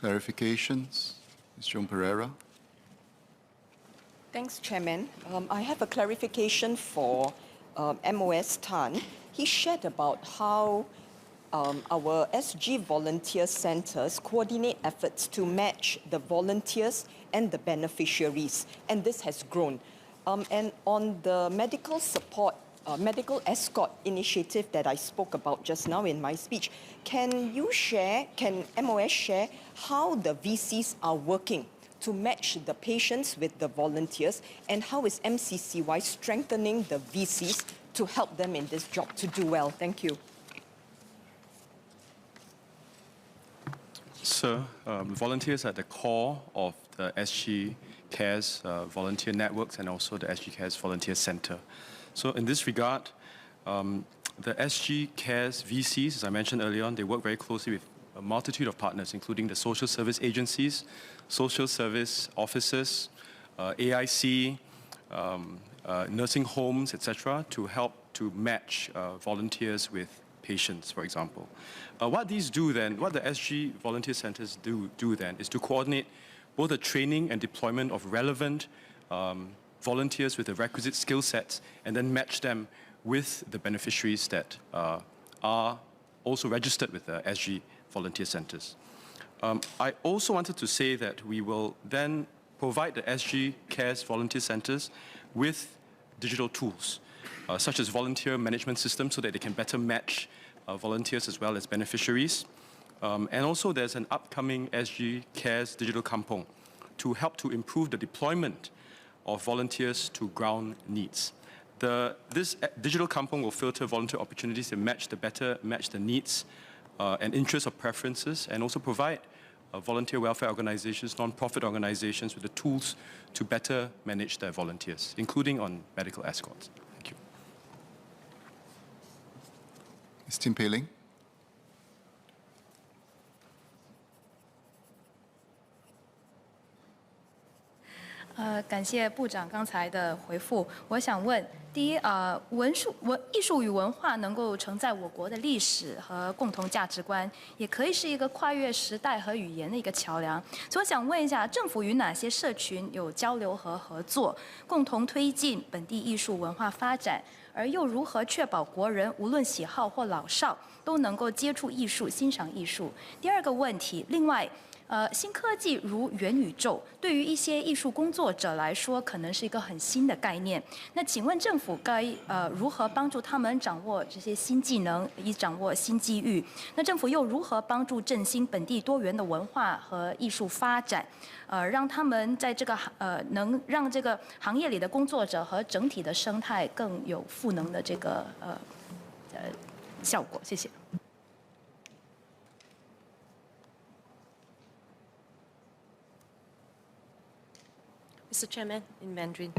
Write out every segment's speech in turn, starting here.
Clarifications? Ms. Joan Pereira. Thanks, Chairman. I have a clarification for MOS Tan. He shared about how our SG volunteer centers coordinate efforts to match the volunteers and the beneficiaries, and this has grown. And on the medical support, medical escort initiative that I spoke about just now in my speech, can MOS share how the VCs are working to match the patients with the volunteers, and how is MCCY strengthening the VCs to help them in this job to do well? Thank you. Sir, volunteers are at the core of the SG Cares volunteer networks and also the SG Cares Volunteer Center. So in this regard, the SG Cares VCs, as I mentioned earlier on, they work very closely with a multitude of partners, including the social service agencies, social service officers, AIC, nursing homes, etc., to help to match volunteers with patients, for example. What the SG volunteer centers do then is to coordinate both the training and deployment of relevant volunteers with the requisite skill sets, and then match them with the beneficiaries that are also registered with the SG volunteer centers. I also wanted to say that we will then provide the SG Cares volunteer centers with digital tools, such as volunteer management systems, so that they can better match volunteers as well as beneficiaries. And also there's an upcoming SG Cares digital kampong to help to improve the deployment of volunteers to ground needs. This digital kampong will filter volunteer opportunities to better match the needs and interests or preferences, and also provide volunteer welfare organizations, non-profit organizations with the tools to better manage their volunteers, including on medical escorts. Thank you. Ms. Tin Pei Ling. 感谢部长刚才的回复。我想问，第一，艺术与文化能够承载我国的历史和共同价值观，也可以是一个跨越时代和语言的一个桥梁。所以我想问一下，政府与哪些社群有交流和合作，共同推进本地艺术文化发展，而又如何确保国人无论喜好或老少都能够接触艺术、欣赏艺术？第二个问题，另外。新科技如元宇宙，对于一些艺术工作者来说，可能是一个很新的概念。那请问政府该如何帮助他们掌握这些新技能，以掌握新机遇？那政府又如何帮助振兴本地多元的文化和艺术发展？让他们在这个能让这个行业里的工作者和整体的生态更有赋能的这个效果？谢谢。 Mr. Chairman, in Mandarin，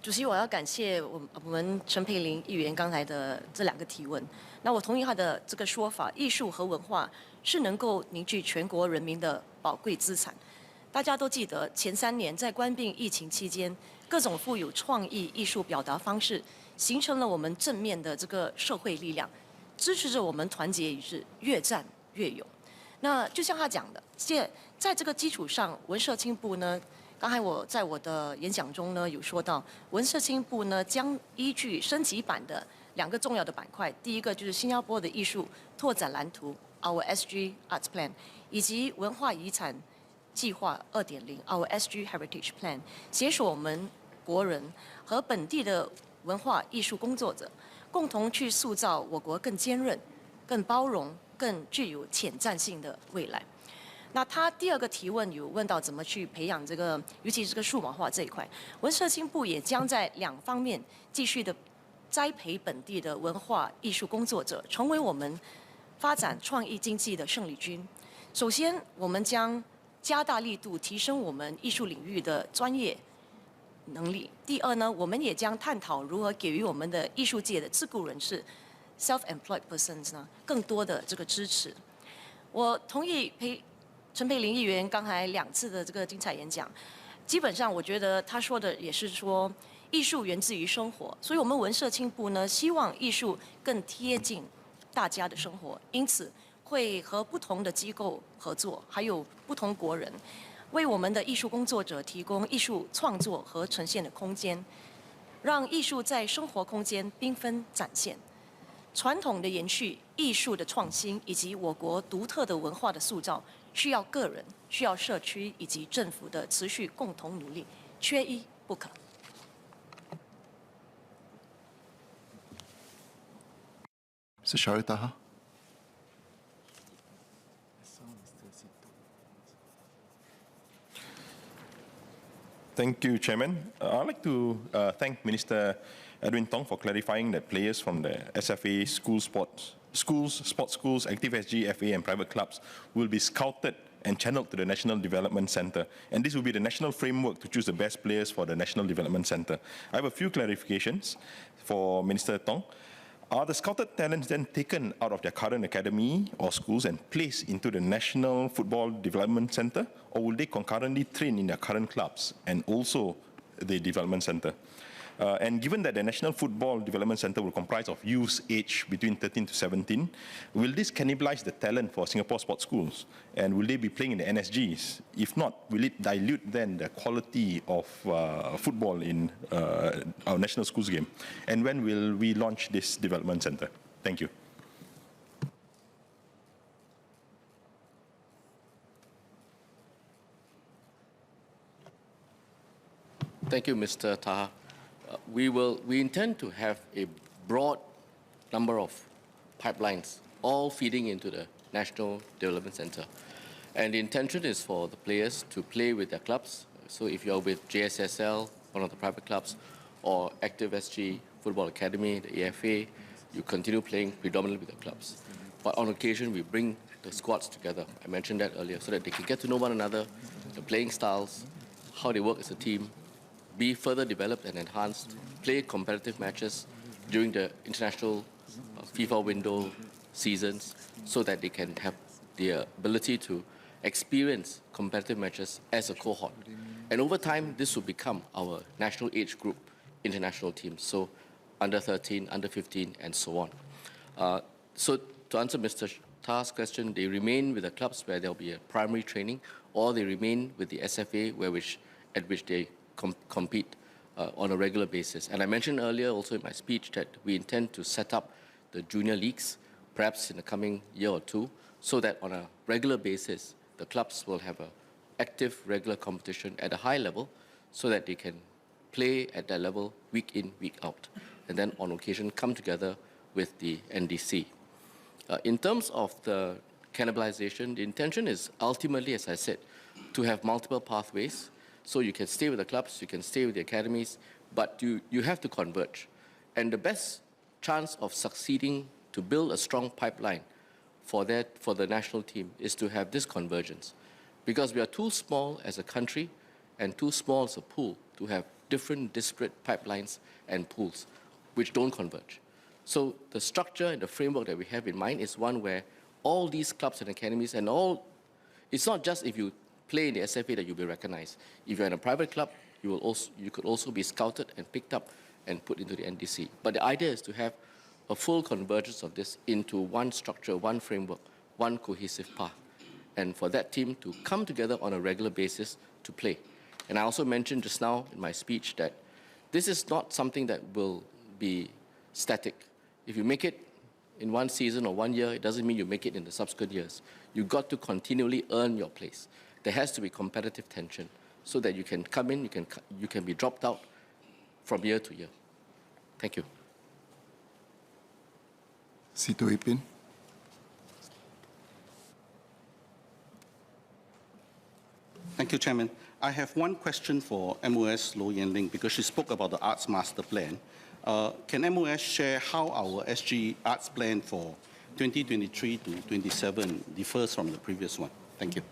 主席，我要感谢我们陈佩玲议员刚才的这2个提问。那我同意他的这个说法，艺术和文化是能够凝聚全国人民的宝贵资产。大家都记得，前3年在冠病疫情期间，各种富有创意艺术表达方式，形成了我们正面的这个社会力量，支持着我们团结一致，越战越勇。那就像他讲的，在这个基础上，文社青部呢。 刚才我在我的演讲中呢有说到，文社青部呢将依据升级版的2个重要的板块，第一个就是新加坡的艺术拓展蓝图 （Our SG Arts Plan） 以及文化遗产计划2.0 （Our SG Heritage Plan）， 携手我们国人和本地的文化艺术工作者，共同去塑造我国更坚韧、更包容、更具有前瞻性的未来。 那他第2个提问有问到怎么去培养这个，尤其是这个数码化这一块，文社青部也将在2方面继续的栽培本地的文化艺术工作者，成为我们发展创意经济的胜利军。首先，我们将加大力度提升我们艺术领域的专业能力。第2呢，我们也将探讨如何给予我们的艺术界的自雇人士 （self-employed persons） 呢更多的这个支持。我同意陈佩玲议员刚才2次的这个精彩演讲，基本上我觉得他说的也是说，艺术源自于生活，所以我们文社青部呢希望艺术更贴近大家的生活，因此会和不同的机构合作，还有不同国人，为我们的艺术工作者提供艺术创作和呈现的空间，让艺术在生活空间缤纷展现。传统的延续、艺术的创新以及我国独特的文化的塑造，需要个人、需要社区以及政府的持续共同努力，缺一不可。Mr. Syarif Taha. Thank you, Chairman. I'd like to thank Minister Edwin Tong for clarifying that players from the SFA sports schools, Active SG, FA and private clubs will be scouted and channeled to the National Development Centre. And this will be the national framework to choose the best players for the National Development Centre. I have a few clarifications for Minister Tong. Are the scouted talents then taken out of their current academy or schools and placed into the National Football Development Centre, or will they concurrently train in their current clubs and also the development centre? And given that the National Football Development Centre will comprise of youths aged between 13 to 17, will this cannibalize the talent for Singapore sports schools? And will they be playing in the NSGs? If not, will it dilute then the quality of football in our national schools game? And when will we launch this development centre? Thank you. Thank you, Mr. Taha. We intend to have a broad number of pipelines, all feeding into the National Development Centre. And the intention is for the players to play with their clubs. So if you're with JSSL, one of the private clubs, or Active SG Football Academy, the AFA, you continue playing predominantly with the clubs. But on occasion, we bring the squads together. I mentioned that earlier, so that they can get to know one another, the playing styles, how they work as a team, be further developed and enhanced, play competitive matches during the international FIFA window seasons so that they can have the ability to experience competitive matches as a cohort. And over time, this will become our national age group international teams, so under 13, under 15, and so on. So to answer Mr. Ta's question, they remain with the clubs where there will be a primary training, or they remain with the SFA at which they compete on a regular basis. And I mentioned earlier also in my speech that we intend to set up the junior leagues, perhaps in the coming year or two, so that on a regular basis, the clubs will have an active, regular competition at a high level so that they can play at that level week in, week out, and then on occasion come together with the NDC. In terms of the cannibalization, the intention is ultimately, as I said, to have multiple pathways. So you can stay with the clubs, you can stay with the academies, but you have to converge. And the best chance of succeeding to build a strong pipeline for the national team is to have this convergence. Because we are too small as a country and too small as a pool to have different disparate pipelines and pools which don't converge. So the structure and the framework that we have in mind is one where all these clubs and academies and all, it's not just if you play in the SFA that you'll be recognized. If you're in a private club, you could also be scouted and picked up and put into the NDC. But the idea is to have a full convergence of this into one structure, one framework, one cohesive path. And for that team to come together on a regular basis to play. And I also mentioned just now in my speech that this is not something that will be static. If you make it in one season or 1 year, it doesn't mean you make it in the subsequent years. You've got to continually earn your place. There has to be competitive tension so that you can come in, you can be dropped out from year to year. Thank you. Sito Ipin. Thank you, Chairman. I have one question for MOS Yen Ling because she spoke about the Arts Master Plan. Can MOS share how our SG Arts Plan for 2023 to 27 differs from the previous one? Thank you.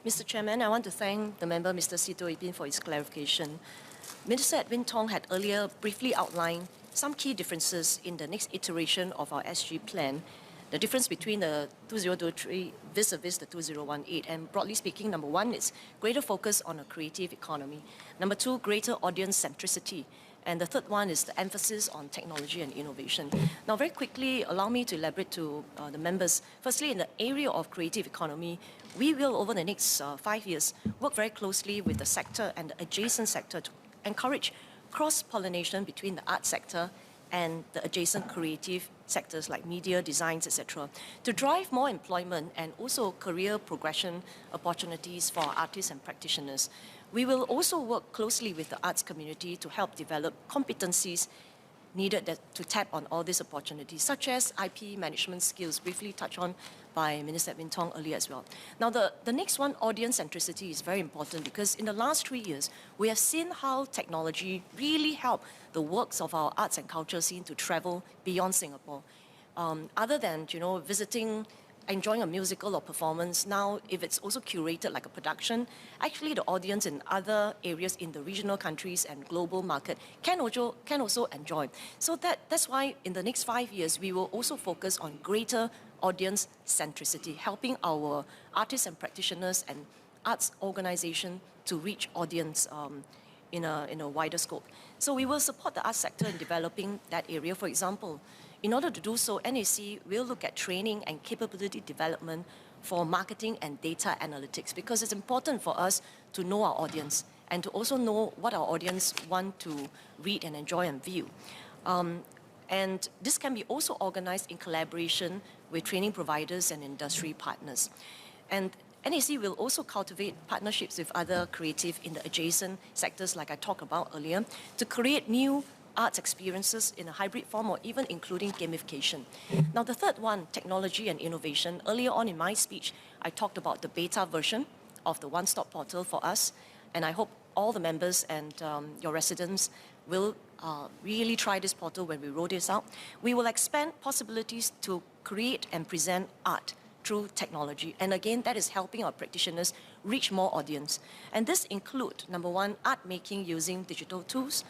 Mr. Chairman, I want to thank the member, Mr. Sito Ipin, for his clarification. Minister Edwin Tong had earlier briefly outlined some key differences in the next iteration of our SG plan the difference between the 2023 vis-a-vis the 2018. And broadly speaking, number one is greater focus on a creative economy. Number two, greater audience centricity. And the third one is the emphasis on technology and innovation. Now, very quickly, allow me to elaborate to the members. Firstly, in the area of creative economy, we will, over the next 5 years, work very closely with the sector and the adjacent sector to encourage cross-pollination between the art sector and the adjacent creative sectors like media, designs, etc., to drive more employment and also career progression opportunities for our artists and practitioners. We will also work closely with the arts community to help develop competencies needed to tap on all these opportunities, such as IP management skills, briefly touched on by Minister Edwin Tong earlier as well. Now, the next one, audience centricity, is very important because in the last 3 years, we have seen how technology really helped the works of our arts and culture scene to travel beyond Singapore. Other than, visiting, enjoying a musical or performance, now if it's also curated like a production, actually the audience in other areas in the regional countries and global market can also enjoy. So that's why in the next 5 years, we will also focus on greater audience centricity, helping our artists and practitioners and arts organization to reach audience in a wider scope. So we will support the arts sector in developing that area. For example, in order to do so, NAC will look at training and capability development for marketing and data analytics, because it's important for us to know our audience and to also know what our audience want to read and enjoy and view. And this can be also organized in collaboration with training providers and industry partners. And NAC will also cultivate partnerships with other creative in the adjacent sectors like I talked about earlier to create new arts experiences in a hybrid form or even including gamification. Now, the third one, technology and innovation. Earlier on in my speech, I talked about the beta version of the one-stop portal for us, and I hope all the members and your residents will really try this portal when we roll this out. We will expand possibilities to create and present art through technology. And again, that is helping our practitioners reach more audience. And this include, number one, art making using digital tools,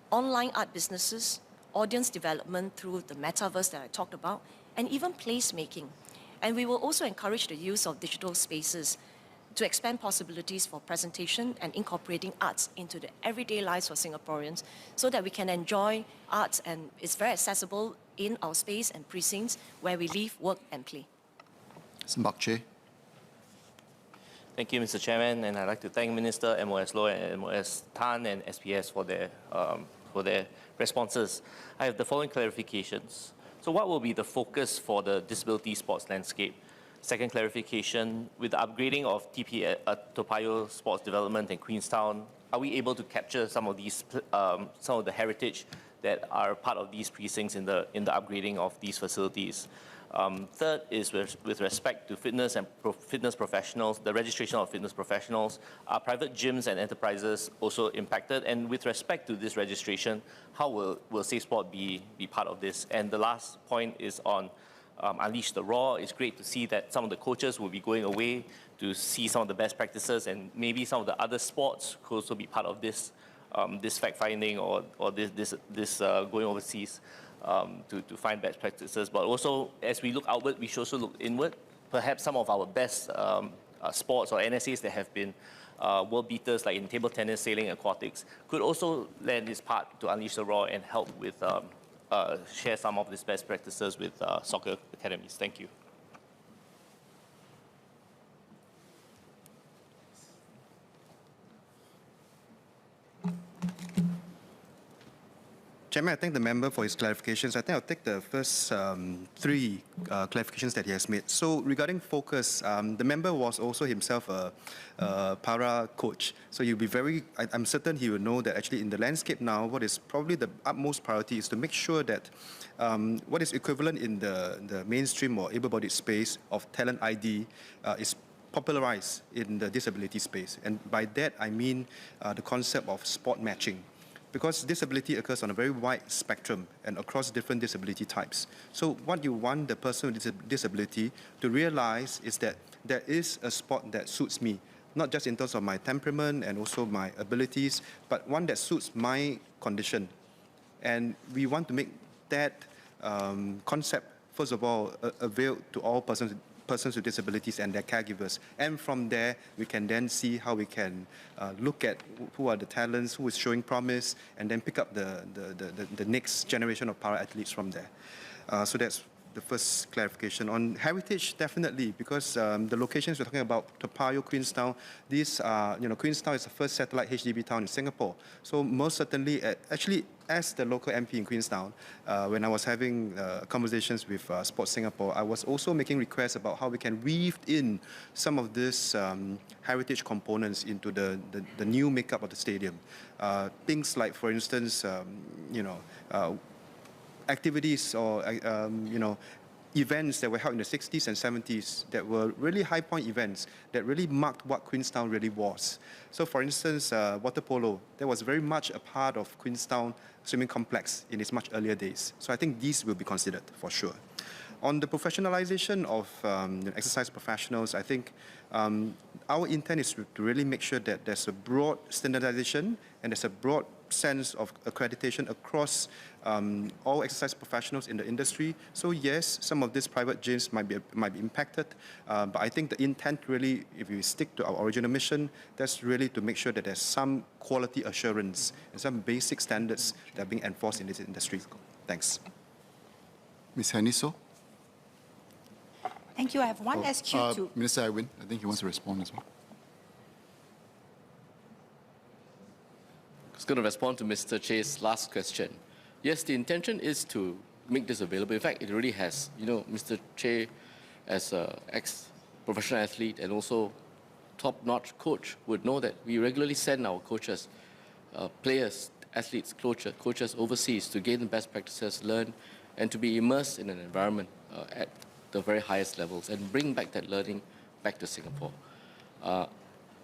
online art businesses, audience development through the metaverse that I talked about, and even placemaking. And we will also encourage the use of digital spaces to expand possibilities for presentation and incorporating arts into the everyday lives for Singaporeans so that we can enjoy arts and it's very accessible in our space and precincts where we live, work and play. Mbak Che. Thank you, Mr. Chairman, and I'd like to thank Minister MOS Loh and MOS Tan and SPS for their responses. I have the following clarifications. So what will be the focus for the disability sports landscape? Second clarification, with the upgrading of TP Toa Payoh Sports Development in Queenstown, are we able to capture some of the heritage that are part of these precincts in the upgrading of these facilities? Third is with respect to fitness and fitness professionals, the registration of fitness professionals. Are private gyms and enterprises also impacted? And with respect to this registration, how will Safe Sport be part of this? And the last point is on Unleash the Raw. It's great to see that some of the coaches will be going away to see some of the best practices, and maybe some of the other sports could also be part of this fact-finding or this going overseas. To find best practices, but also as we look outward, we should also look inward. Perhaps some of our best sports or NSAs that have been world beaters, like in table tennis, sailing, aquatics, could also lend this part to Unleash the Raw and help with share some of these best practices with soccer academies. Thank you. Chairman, I thank the member for his clarifications. I think I'll take the first three clarifications that he has made. So regarding focus, the member was also himself a para coach. So you'll be I'm certain he will know that actually in the landscape now, what is probably the utmost priority is to make sure that what is equivalent in the mainstream or able-bodied space of talent ID is popularized in the disability space. And by that, I mean the concept of sport matching. Because disability occurs on a very wide spectrum and across different disability types. So what you want the person with disability to realize is that there is a sport that suits me, not just in terms of my temperament and also my abilities, but one that suits my condition. And we want to make that concept first of all, availed to all persons with disabilities and their caregivers. And from there, we can then see how we can look at who are the talents, who is showing promise, and then pick up the next generation of para-athletes from there. So that's the first clarification. On heritage, definitely, because the locations we're talking about, Toa Payoh, Queenstown, these are, Queenstown is the first satellite HDB town in Singapore. So most certainly, actually, as the local MP in Queenstown, when I was having conversations with Sports Singapore, I was also making requests about how we can weave in some of these heritage components into the new makeup of the stadium. Things like, for instance, activities or events that were held in the 60s and 70s that were really high point events that really marked what Queenstown really was. So for instance, water polo, that was very much a part of Queenstown swimming complex in its much earlier days. So I think these will be considered for sure. On the professionalization of exercise professionals, I think our intent is to really make sure that there's a broad standardization and there's a broad sense of accreditation across all exercise professionals in the industry. So yes, some of these private gyms might be impacted, but I think the intent really, if we stick to our original mission, that's really to make sure that there's some quality assurance and some basic standards that are being enforced in this industry. Thanks. Ms. Heniso? Thank you. I have one SQ to... Minister Edwin, I think he wants to respond as well. I was going to respond to Mr. Che's last question. Yes, the intention is to make this available. In fact, it already has. Mr. Che, as an ex-professional athlete and also top-notch coach, would know that we regularly send our coaches, players, athletes, coaches overseas to gain the best practices, learn, and to be immersed in an environment at the very highest levels and bring back that learning back to Singapore.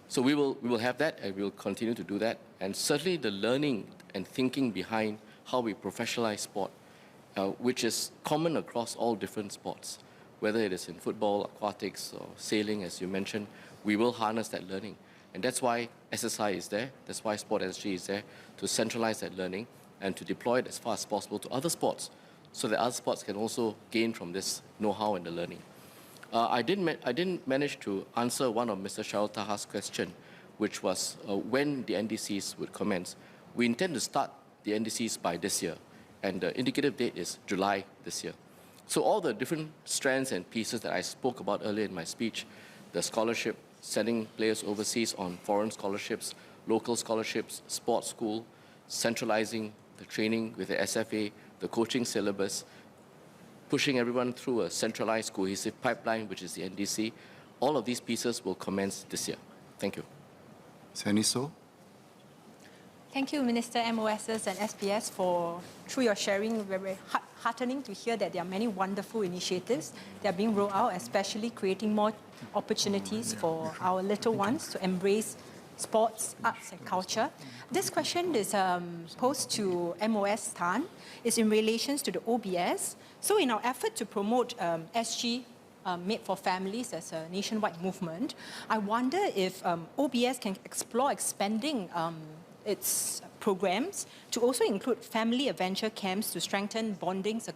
So we will have that, and we will continue to do that. And certainly the learning and thinking behind how we professionalize sport, which is common across all different sports, whether it is in football, aquatics, or sailing, as you mentioned, we will harness that learning. And that's why SSI is there, that's why Sport SG is there, to centralize that learning and to deploy it as far as possible to other sports, so that other sports can also gain from this know-how and the learning. I didn't manage to answer one of Mr. Shaul Taha's question, which was when the NDCs would commence. We intend to start the NDCs by this year, and the indicative date is July this year. So all the different strands and pieces that I spoke about earlier in my speech, the scholarship, sending players overseas on foreign scholarships, local scholarships, sports school, centralizing the training with the SFA, the coaching syllabus, pushing everyone through a centralized, cohesive pipeline, which is the NDC. All of these pieces will commence this year. Thank you. Heniso? Thank you, Minister, MOSs and SPS, through your sharing, very heartening to hear that there are many wonderful initiatives that are being rolled out, especially creating more opportunities for our little ones to embrace sports, arts and culture. This question is posed to MOS Tan. It's in relation to the OBS. So in our effort to promote SG Made for Families as a nationwide movement, I wonder if OBS can explore expanding its programs to also include family adventure camps to strengthen bondings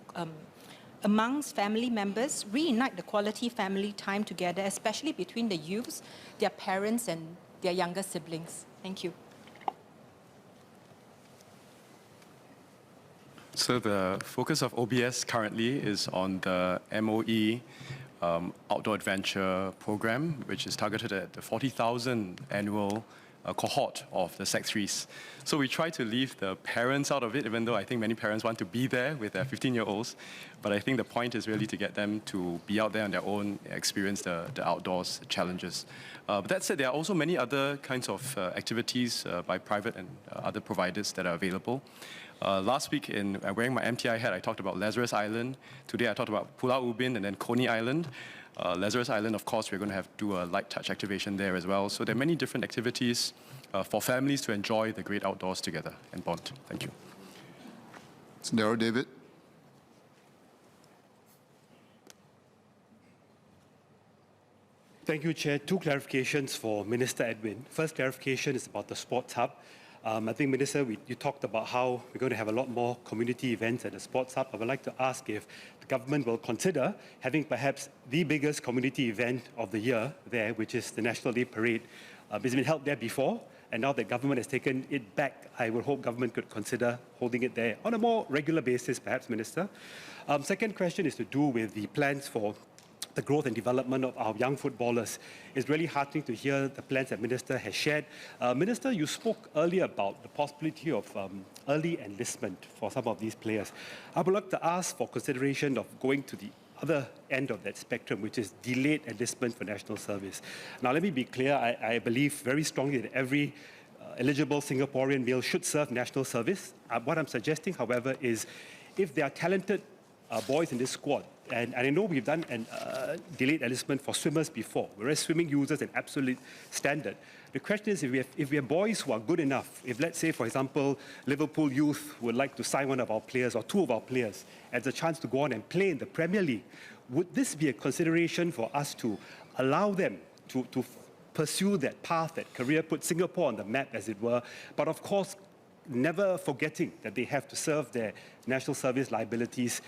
amongst family members, reignite the quality family time together, especially between the youths, their parents and their younger siblings. Thank you. So the focus of OBS currently is on the MOE Outdoor Adventure Program, which is targeted at the 40,000 annual cohort of the Sec 3s. So we try to leave the parents out of it, even though I think many parents want to be there with their 15-year-olds. But I think the point is really to get them to be out there on their own, experience the outdoors challenges. But that said, there are also many other kinds of activities by private and other providers that are available. Last week, in wearing my MTI hat, I talked about Lazarus Island. Today, I talked about Pulau Ubin and then Coney Island. Lazarus Island, of course, we're going to do a light touch activation there as well. So there are many different activities for families to enjoy the great outdoors together and bond. Thank you. Daryl David. Thank you, Chair. Two clarifications for Minister Edwin. First clarification is about the Sports Hub. I think, Minister, you talked about how we're going to have a lot more community events at the Sports Hub. I would like to ask if the government will consider having perhaps the biggest community event of the year there, which is the National Day Parade. It's been held there before, and now that government has taken it back, I would hope government could consider holding it there on a more regular basis, perhaps, Minister. Second question is to do with the plans for the growth and development of our young footballers. It's really heartening to hear the plans that Minister has shared. Minister, you spoke earlier about the possibility of early enlistment for some of these players. I would like to ask for consideration of going to the other end of that spectrum, which is delayed enlistment for national service. Now, let me be clear, I believe very strongly that every eligible Singaporean male should serve national service. What I'm suggesting, however, is if there are talented boys in this squad, and I know we've done delayed enlistment for swimmers before, whereas swimming uses an absolute standard. The question is, if we have boys who are good enough, if let's say, for example, Liverpool Youth would like to sign one of our players or two of our players as a chance to go on and play in the Premier League, would this be a consideration for us to allow them to pursue that path, that career, put Singapore on the map, as it were, but of course, never forgetting that they have to serve their national service liabilities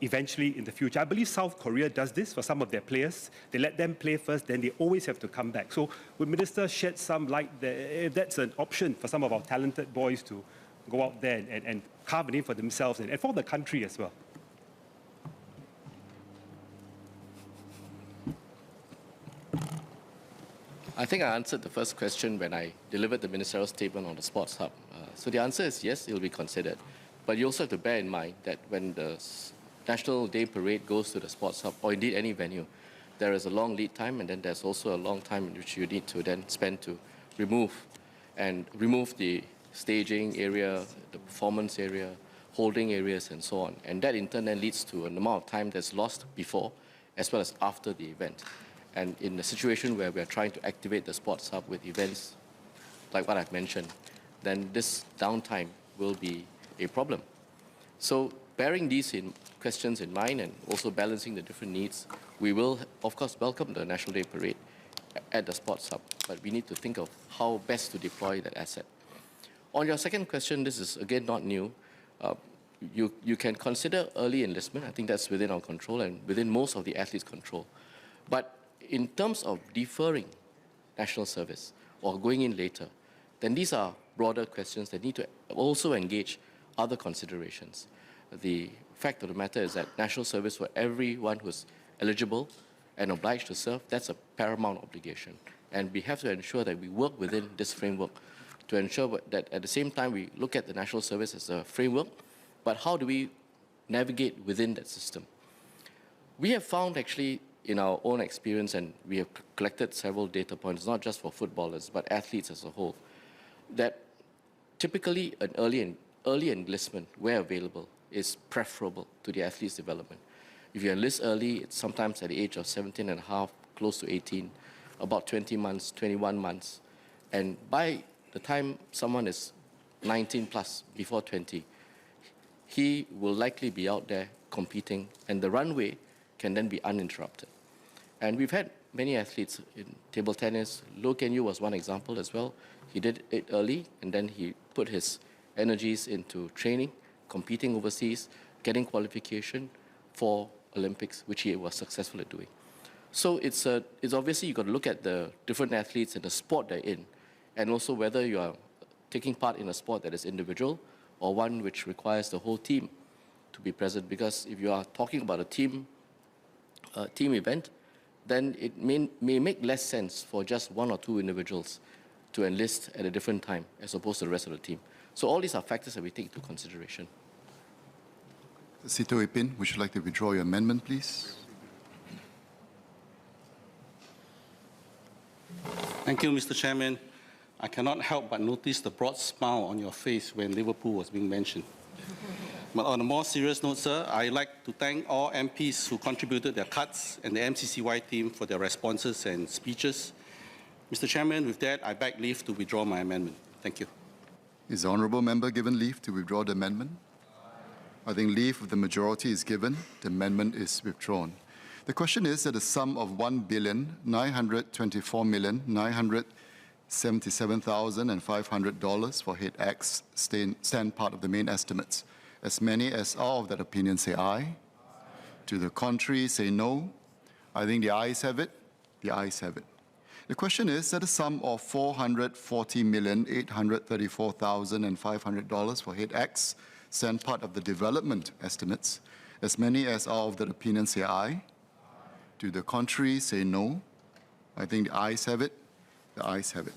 eventually in the future. I believe South Korea does this for some of their players. They let them play first, then they always have to come back. So would Minister shed some light there, if that's an option for some of our talented boys to go out there and carve a name for themselves and for the country as well? I think I answered the first question when I delivered the ministerial statement on the Sports Hub. So the answer is yes, it will be considered. But you also have to bear in mind that when the National Day Parade goes to the Sports Hub, or indeed any venue, there is a long lead time, and then there's also a long time in which you need to then spend to remove the staging area, the performance area, holding areas, and so on. And that in turn then leads to an amount of time that's lost before as well as after the event. And in a situation where we're trying to activate the Sports Hub with events like what I've mentioned, then this downtime will be a problem. So bearing these questions in mind and also balancing the different needs, we will, of course, welcome the National Day Parade at the Sports Hub, but we need to think of how best to deploy that asset. On your second question, this is again not new. You can consider early enlistment. I think that's within our control and within most of the athletes' control. But in terms of deferring national service or going in later, then these are broader questions that need to also engage other considerations. The fact of the matter is that national service for everyone who's eligible and obliged to serve, that's a paramount obligation. And we have to ensure that we work within this framework to ensure that at the same time we look at the national service as a framework, but how do we navigate within that system? We have found actually in our own experience, and we have collected several data points, not just for footballers, but athletes as a whole, that typically an early enlistment, where available, is preferable to the athlete's development. If you enlist early, it's sometimes at the age of 17 and a half, close to 18, about 20 months, 21 months. And by the time someone is 19 plus, before 20, he will likely be out there competing, and the runway can then be uninterrupted. And we've had many athletes in table tennis. Loh Ken Yew was one example as well. He did it early, and then he put his energies into training, competing overseas, getting qualification for Olympics, which he was successful at doing. So it's obviously you've got to look at the different athletes and the sport they're in, and also whether you are taking part in a sport that is individual or one which requires the whole team to be present. Because if you are talking about a team event, then it may make less sense for just one or two individuals to enlist at a different time as opposed to the rest of the team. So all these are factors that we take into consideration. Sito Ipin, would you like to withdraw your amendment, please? Thank you, Mr. Chairman. I cannot help but notice the broad smile on your face when Liverpool was being mentioned. But on a more serious note, sir, I'd like to thank all MPs who contributed their cuts and the MCCY team for their responses and speeches. Mr. Chairman, with that, I beg leave to withdraw my amendment. Thank you. Is the honourable member given leave to withdraw the amendment? I think leave of the majority is given. The amendment is withdrawn. The question is that a sum of 1,924,900 $77,500 for head X stand part of the main estimates. As many as are of that opinion say aye. To the contrary, say no. I think the ayes have it. The ayes have it. The question is that a sum of $440,834,500 for head X stand part of the development estimates. As many as are of that opinion say aye. To the contrary, say no. I think the ayes have it. The ayes have it.